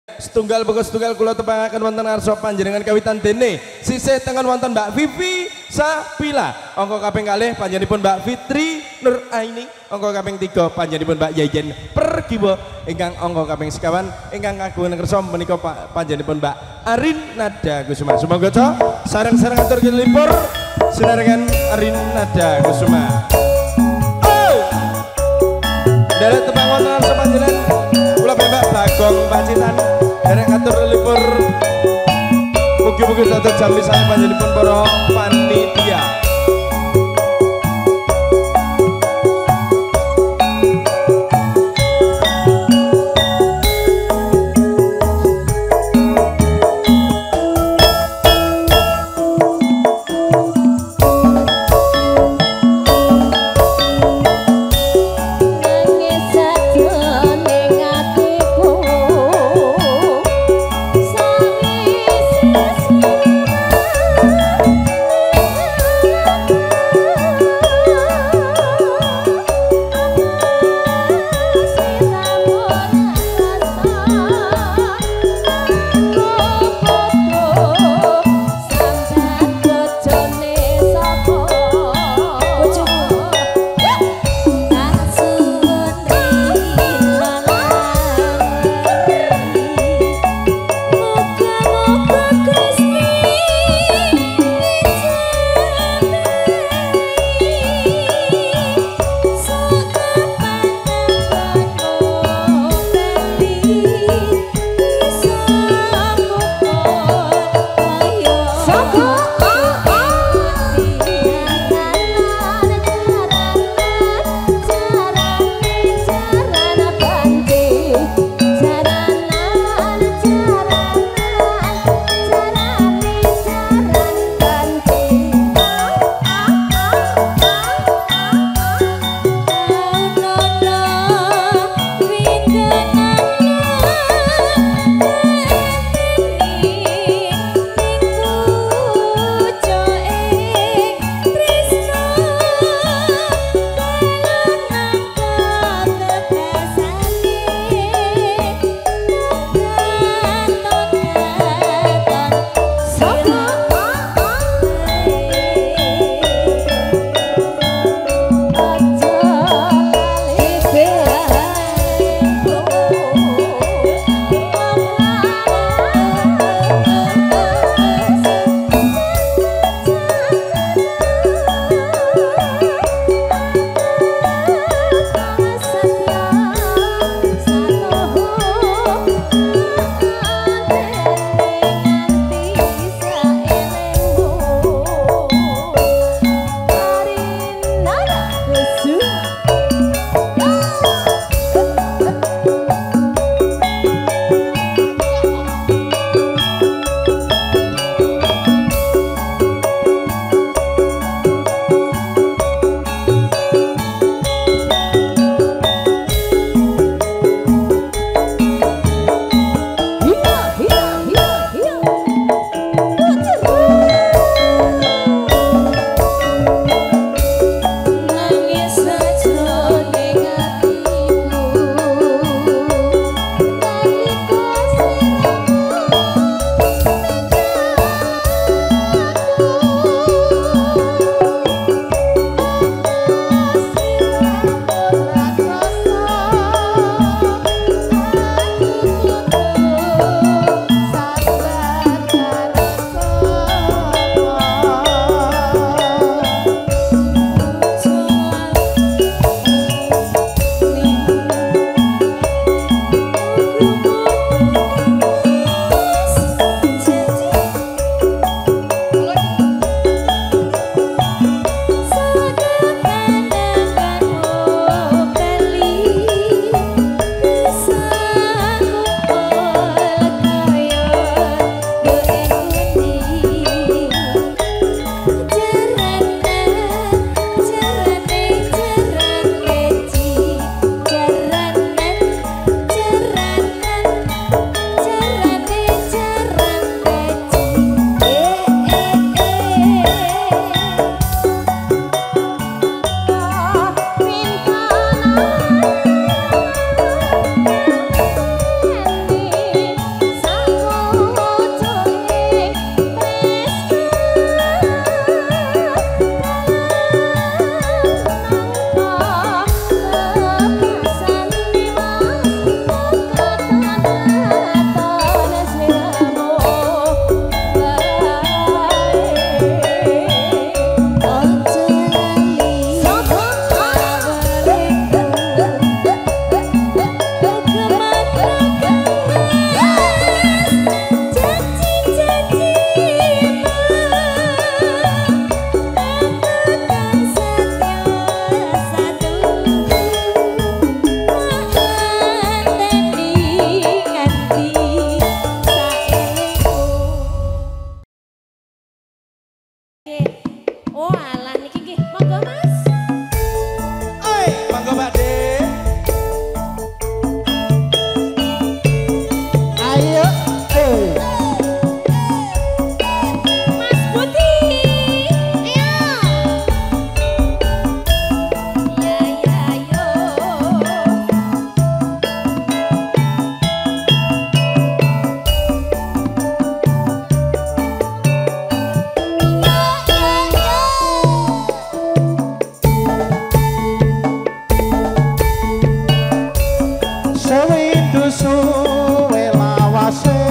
Setunggal pokok setunggal kula tepangaken wonten ngarsa panjenengan kawitan dene sisih tengen wonten Mbak Vivi Sapila angka kaping kalih panjenenganipun Mbak Fitri Nur Aini angka kaping 3 panjenenganipun Mbak Yeyen Pergiwa ingkang angka kaping sekawan ingkang kagungan kersa menika panjenenganipun Mbak Arin Nada Kusuma sumangga sareng-sareng atur kelipur sinarengan Arin Nada Kusuma derek tepang wonten ngarsa panjenengan kula Mbak Bagong Pacitan derek atur lipur mugi-mugi dados jami saya panjenenganipun para panitia. suwe lawase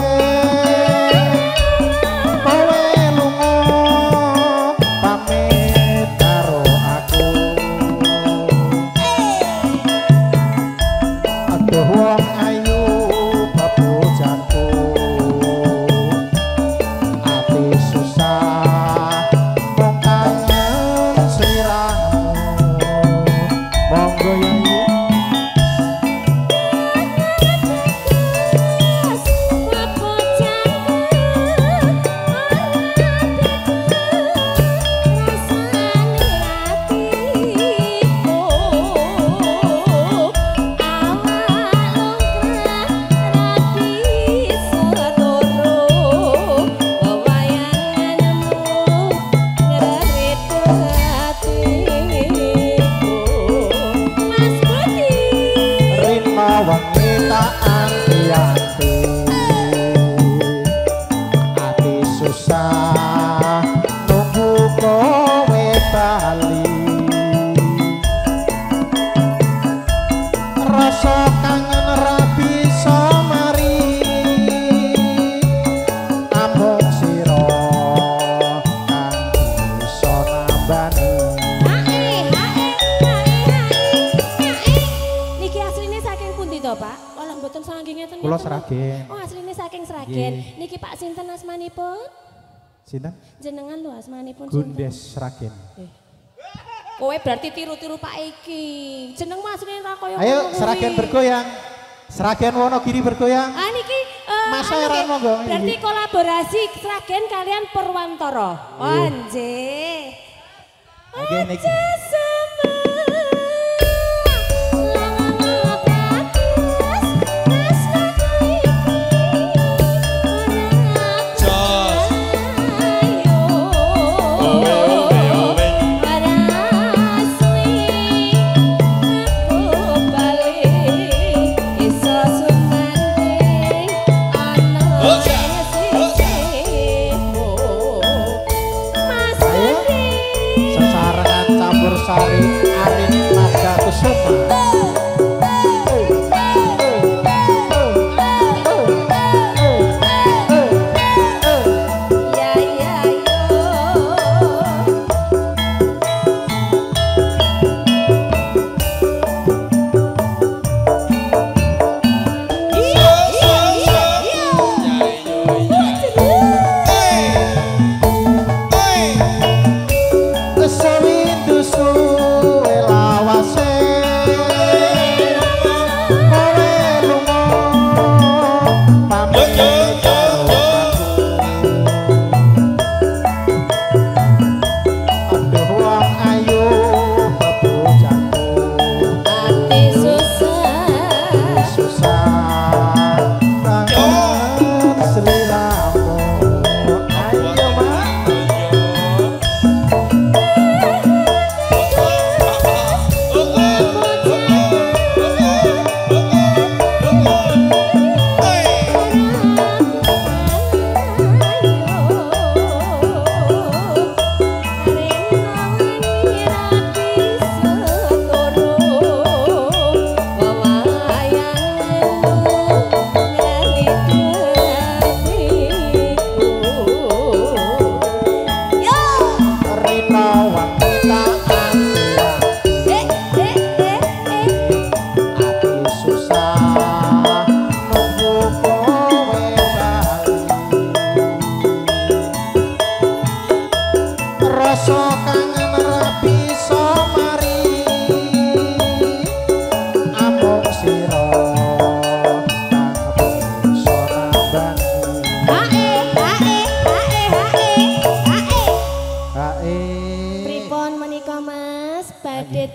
kowe lunga pamit karo aku aduh wong ayu bebujanku ati susah wong kangen sliramu monggo ya Kula Sragen. Oh, asline saking Sragen. Niki Pak sinten asmanipun? Sinten? Jenengan lho asmanipun sinten? Gundes Sragen. Kowe berarti tiru-tiru Pak iki. Jenengmu asline ra kaya ngono. Ayo Sragen bergoyang. Sragen Wonogiri bergoyang. Ah niki Mas Heran monggo. Berarti kolaborasi Sragen kalian Purwantara. Oh, nggih. Nggih niki. Sari Arin Naga Kusuma.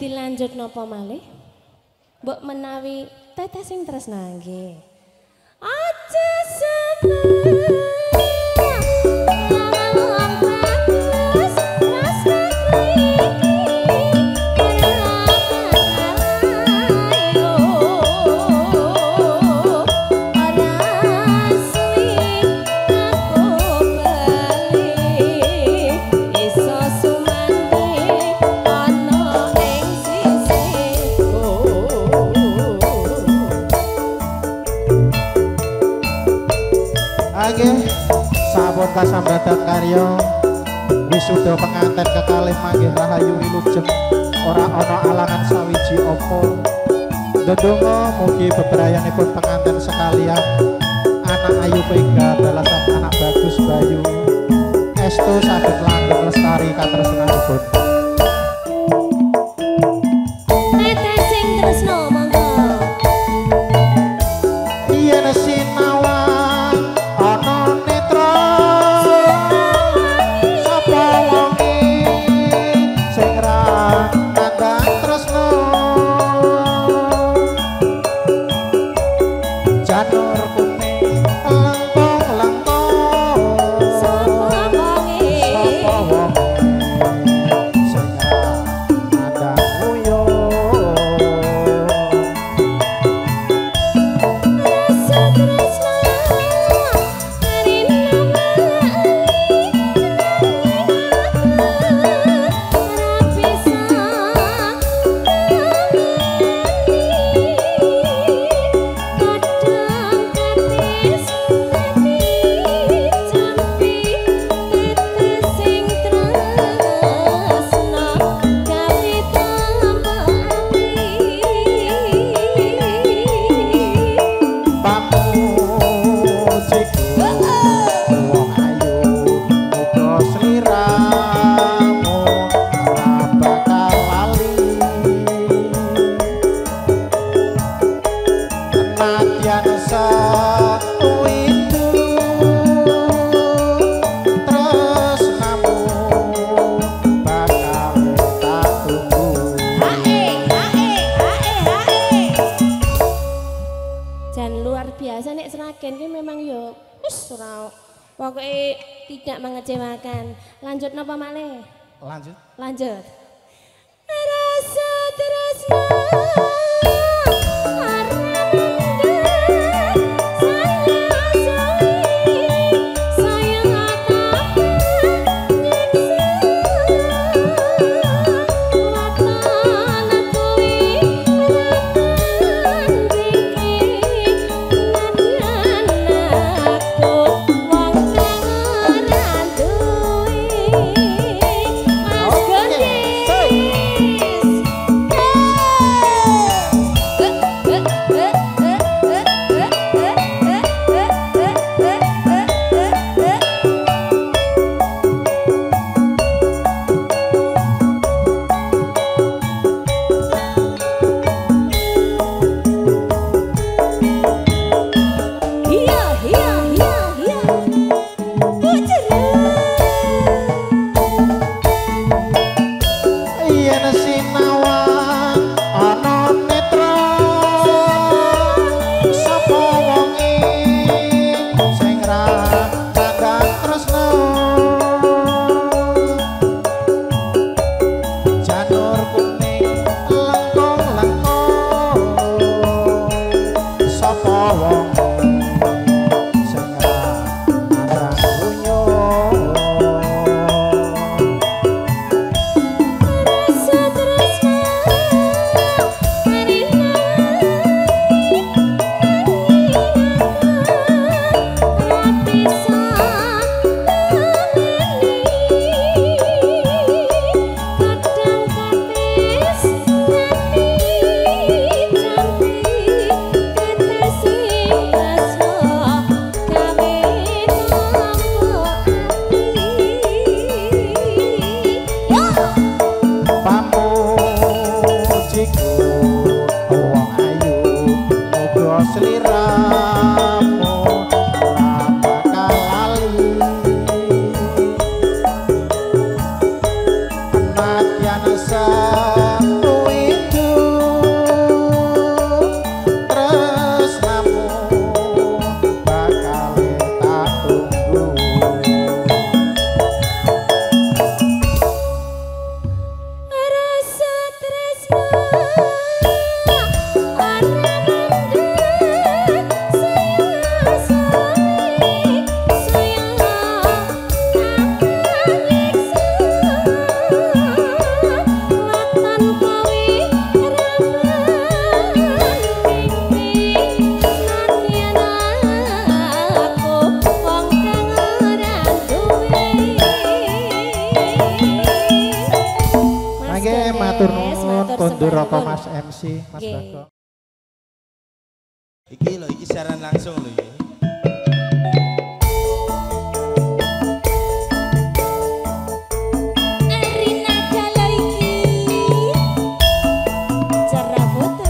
Dilanjut nopo malih? Mbok menawi teteh sing tresna nggih. Aja seneng. nggih sampun kasambatan karya wisuda pengantin kekalih manggih rahayu wilujeng ora ana alangan sawiji apa. Ndedonga mugi bebrayanipun pengantin sekalian anak ayu pega balasan anak bagus bayu estu saged langgeng lestari katresnanipun. Teteh sing tresno monggo. Yen sinawang ana netra sapa wonge sing ra nandang tresno janur kuning lengkong-lengkong Sapa wonge? sapa wonge sing ra nandang nguyuh. Rasa tresno karina ora bisa kadang katis ati jampi tetes sing tresno gawe tambah ati. Pamujiku wong ayu muga sliramu ora bakal lali nadyan sawidu tresnamu bakal tak tunggu. Dan luar biasa nek Sragen ki memang yo wis ora pokoke tidak mengecewakan. Lanjut napa malih? Lanjut. Lanjut. Rasa tresno kondur apa nuwun. Mas MC Mas Nggih. Bagong. Iki lho, iki siaran langsung lho iki. Arina Dalo iki cara foto.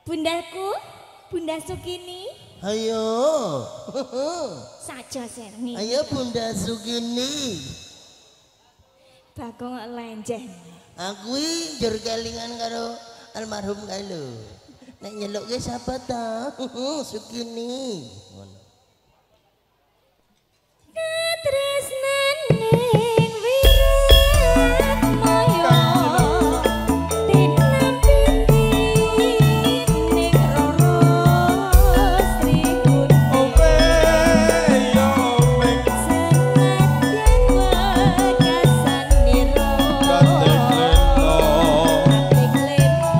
Bundaku, Bunda Sugini, Ayo. saja serni. Ayo Bunda Sugini. Bagong lenjen. Aku njur kelingan karo almarhum kae lho. Nek nyelukke sapa ta? Sugini. Ngono. Katresnan ning wirat moyo tinampitin ning roro Sri Gunung senadyan wekasan nira katik leno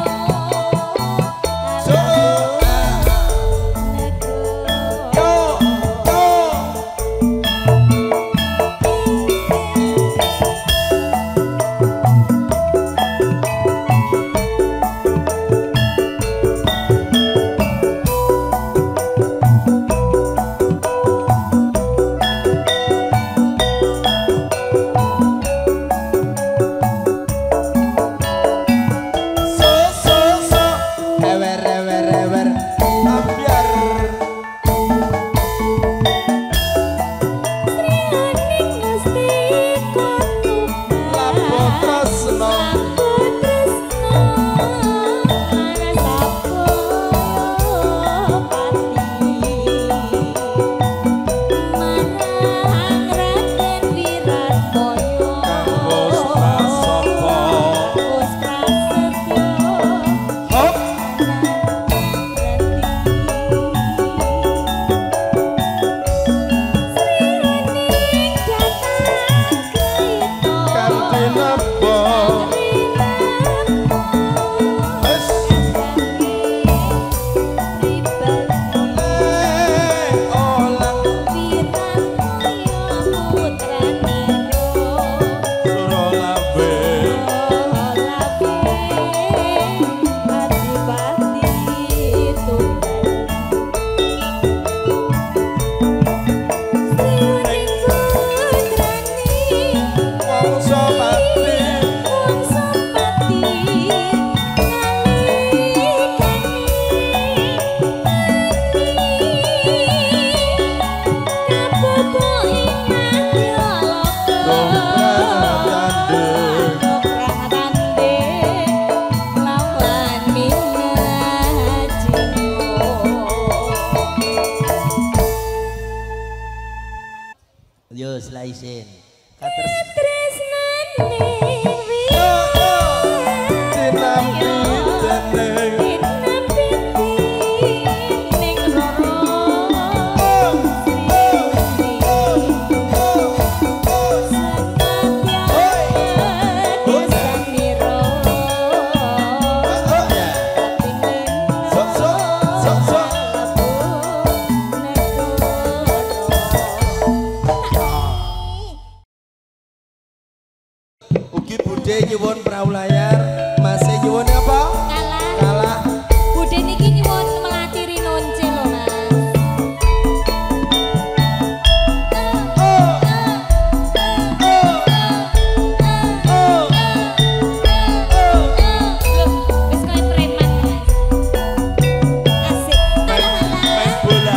negara Ugi Bude nyuwun perahu layar, Masih nyuwun apa? Kalah. Bude niki nyuwun melatiri nonce lho Mas. Wis koyo preman Mas. Asik. Main bola.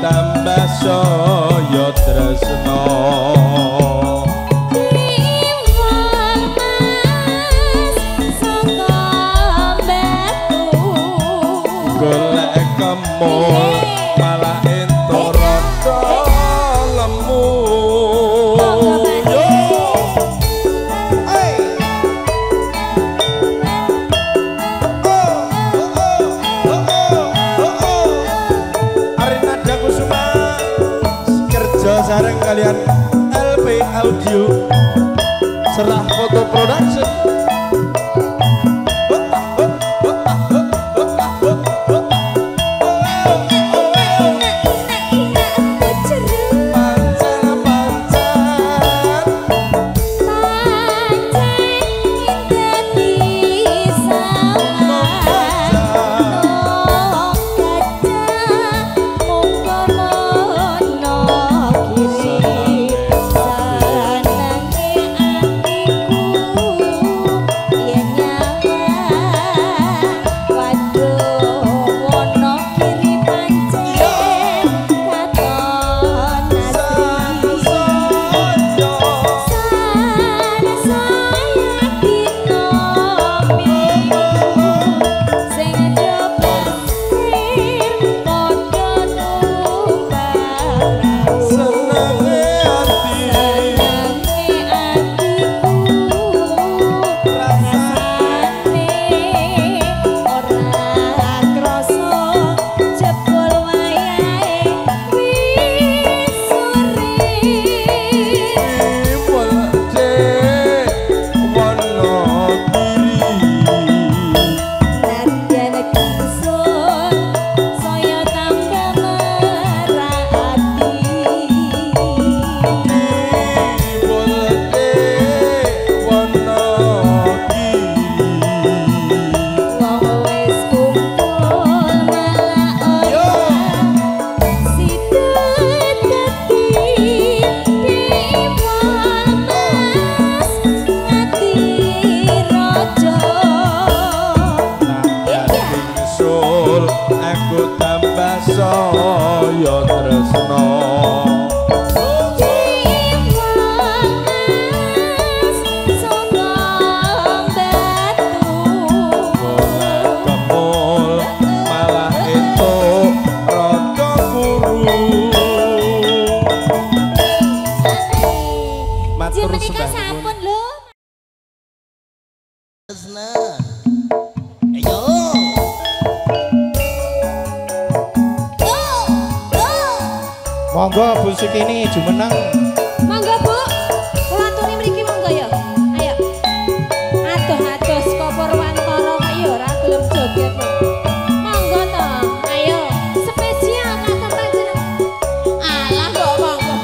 Tambah saya tresno golek kemul malah ento rondo lemu sareng kalian LP Audio Serah Foto Production. Kiri panjang saya tresno Monggo Bu Sukini jumeneng. Monggo Bu. Kula aturi mriki monggo ya. Ayo. Adoh-adoh saka Purwantara kok ya ora gelem joget. Monggo to. Ayo. Spesial kagem panjenengan. Alah kok monggo.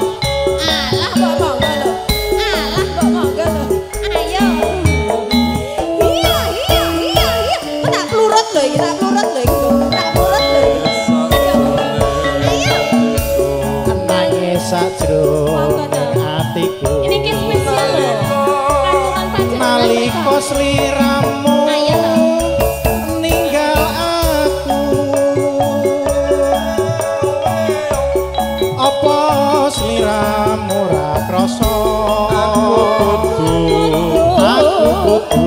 Alah kok monggo lho. Alah kok monggo lho. Ayo. Iya. Kok tak plurut lho iki, tak plurut lho iki. Tak plurut lho iki. Sajroning atiku ini ki spesial lho kagungan panjenengan nalika sliramu ninggal aku apa sliramu ra krasa aku kudu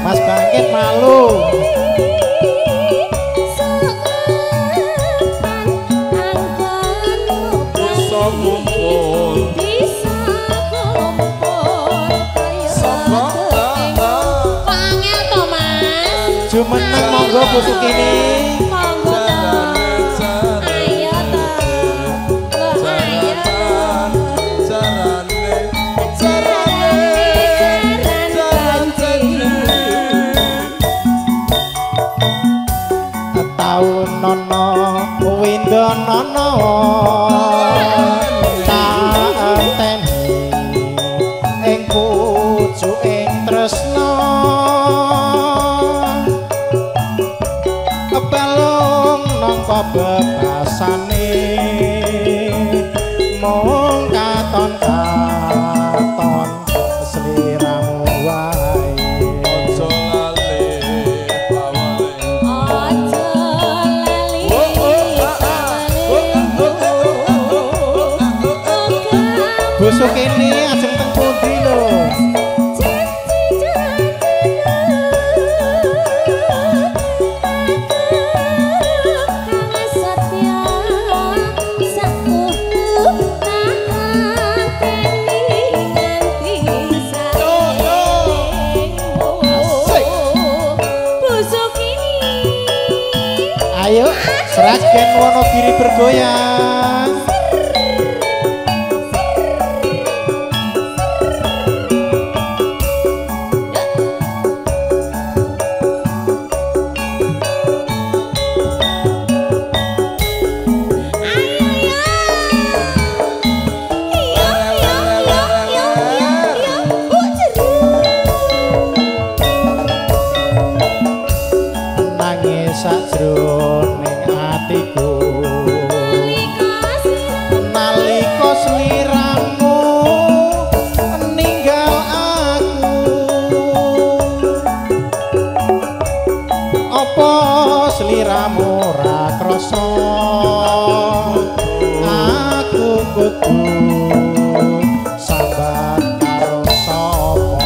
Mas Bangkit malu bisa ngumpul Pangel to Mas jumeneng monggo Bu Sukini monggo to ayo to ayo taun nono windo nono tanteni ing pucuking tresno kebalung nangka bebasane mung katon-katon sliramu wae aja lali aja Bu Sukini ajeng teng pundi lho ayo Sragen Wonogiri bergoyang nangis sajroning atiku nalika sliramu ninggal aku apa sliramu ra krasa aku kudu sambat karo sapa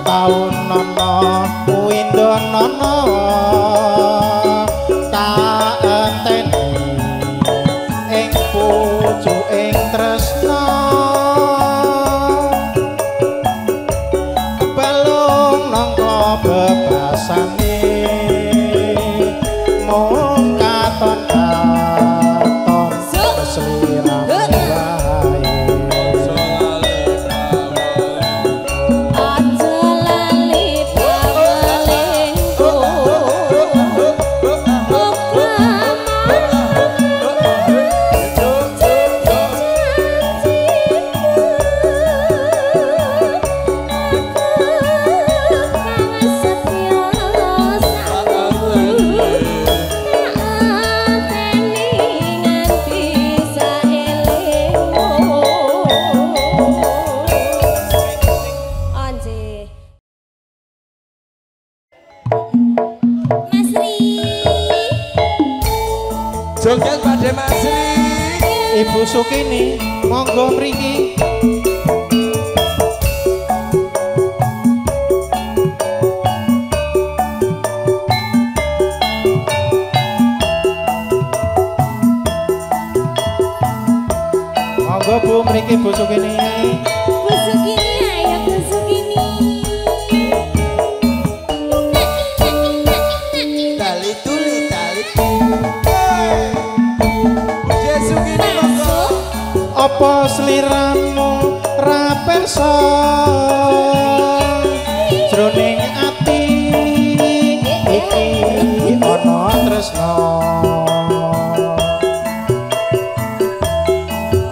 taun nono windonono tak enteni ing pucuking tresna balung nangka bebasane mung katon selirang wae aja lali pawelingku Joget Pakde Masri. Ibu Sukini monggo mriki monggo Bu mriki Bu Sukini ayo busukini Tali tuli tali. Jesukini monggo. apa sliramu ra perso jroning ati iki ana tresna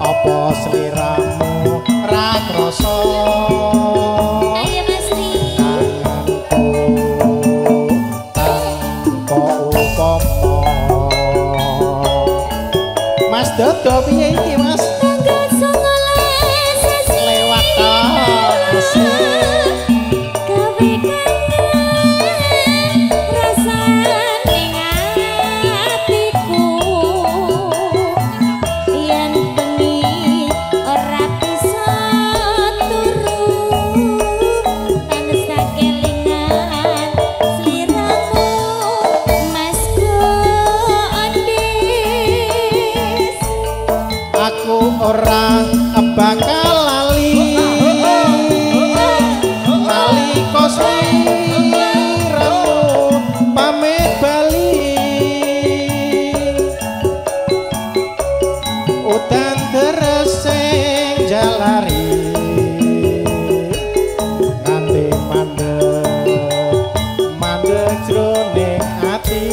apa sliramu ra krasa ayo Masri tanganku tanpa upama Mas Dodo piye iki Mas tanggal 19 lewat to gawe kangen rasane atiku yen bengi ora bisa turu tanes kelingan sliramu Mas Gondes aku ora bakal lali nalika sliramu pamit bali udan deres sing jalari nganti mandeg jroning ati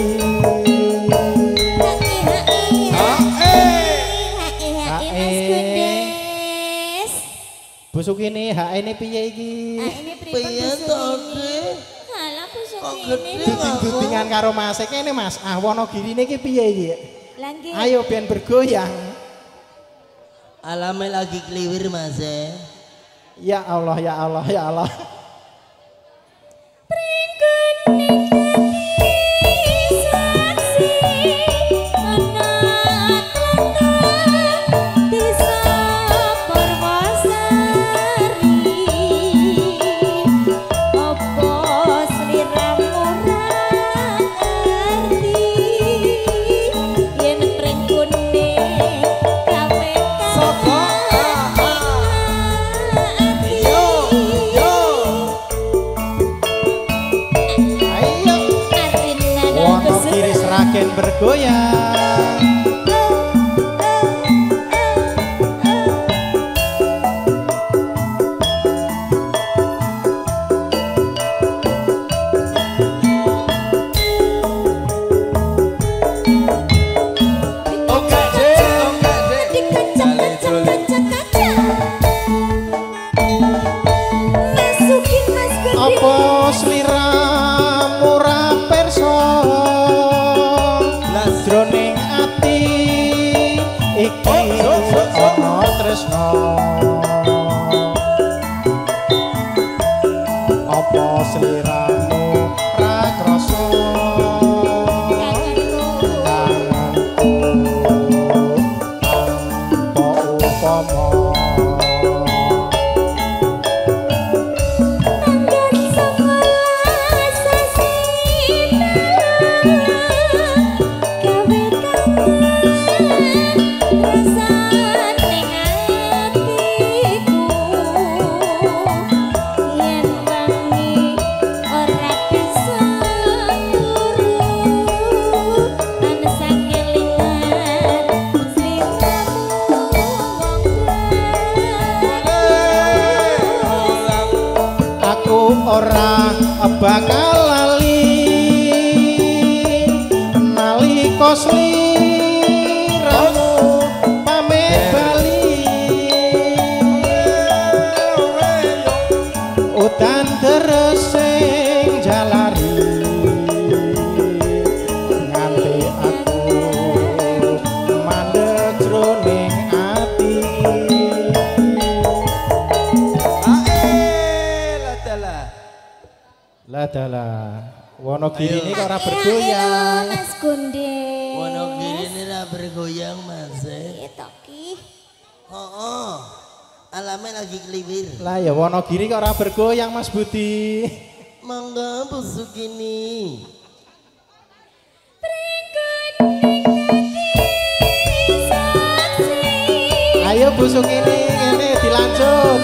Bu Sukini hak ini piye iki? ini Piye to, Dek? Halah busuk Kok ini. gede Duting-dutingan karo Mas kene Mas. Ah Wonogirine iki piye iki? Langge. Ayo ben bergoyang. Alame lagi kliwir Mas. Ya Allah, ya Allah, ya Allah. Seragen bergoyang. Apa sliramu ra perso jroning ati ora bakal lali nalika sliramu pamit bali udan deresing jalari nganti aku mandeg jroning ati. Ladalah Wonogiri ini kok ora bergoyang. Mas Gunde. Wonogiri ini ora bergoyang Mas. Itu ki. Heeh. Alame lagi kliwir. Lah ya Wonogiri kok ora bergoyang Mas Budi. Mangga busuk ini. Ayo busuk ini dilanjut.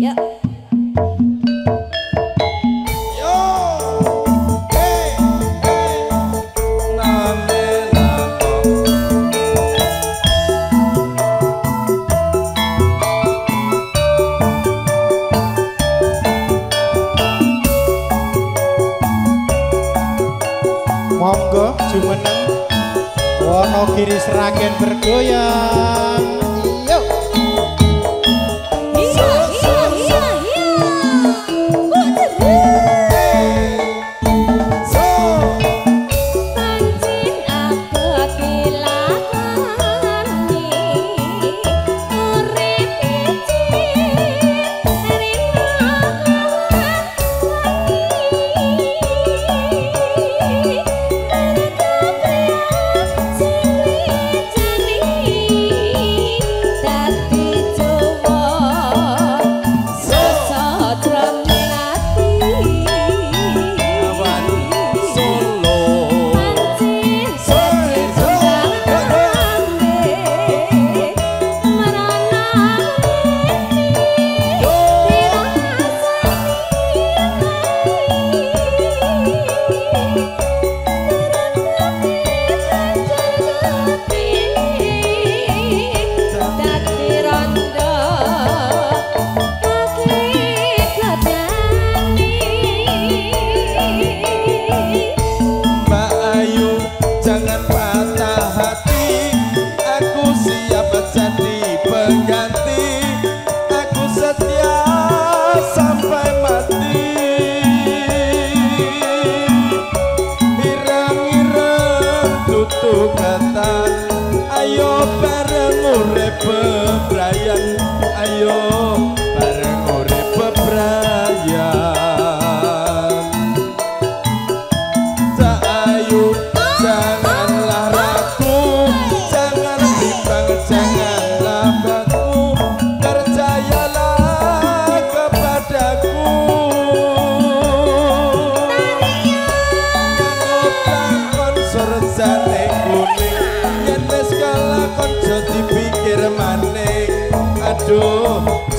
Ya. Monggo jumeneng Wonogiri Sragen bergoyang. Yuk.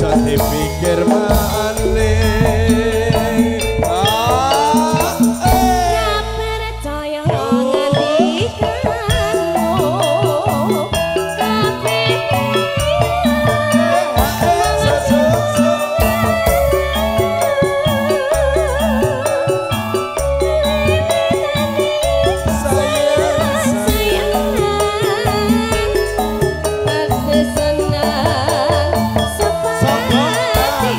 Jadi pikir maneh Senang, sepati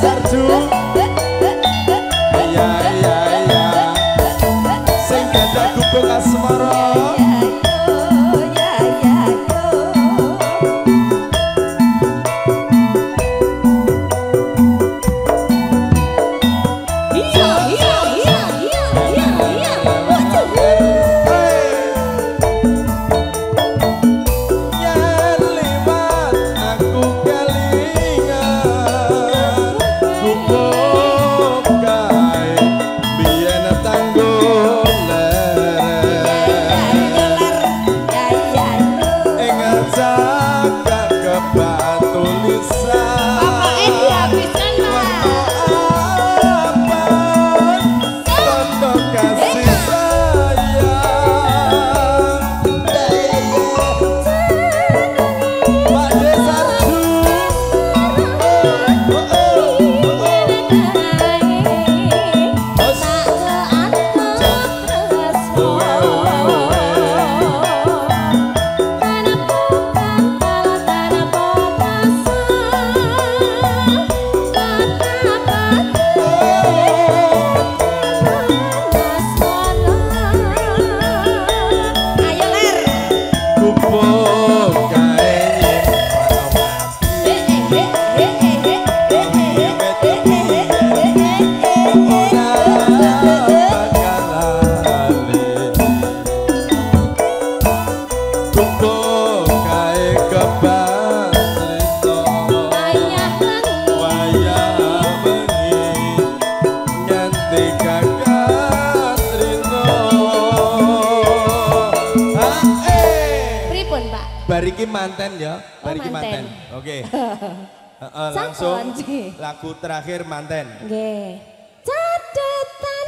Sarju. Iya iya iya. Sing gadah gubuk asmara. Bariki manten ya, bariki manten. Oke. Langsung lagu terakhir manten. Nggih. Cadetan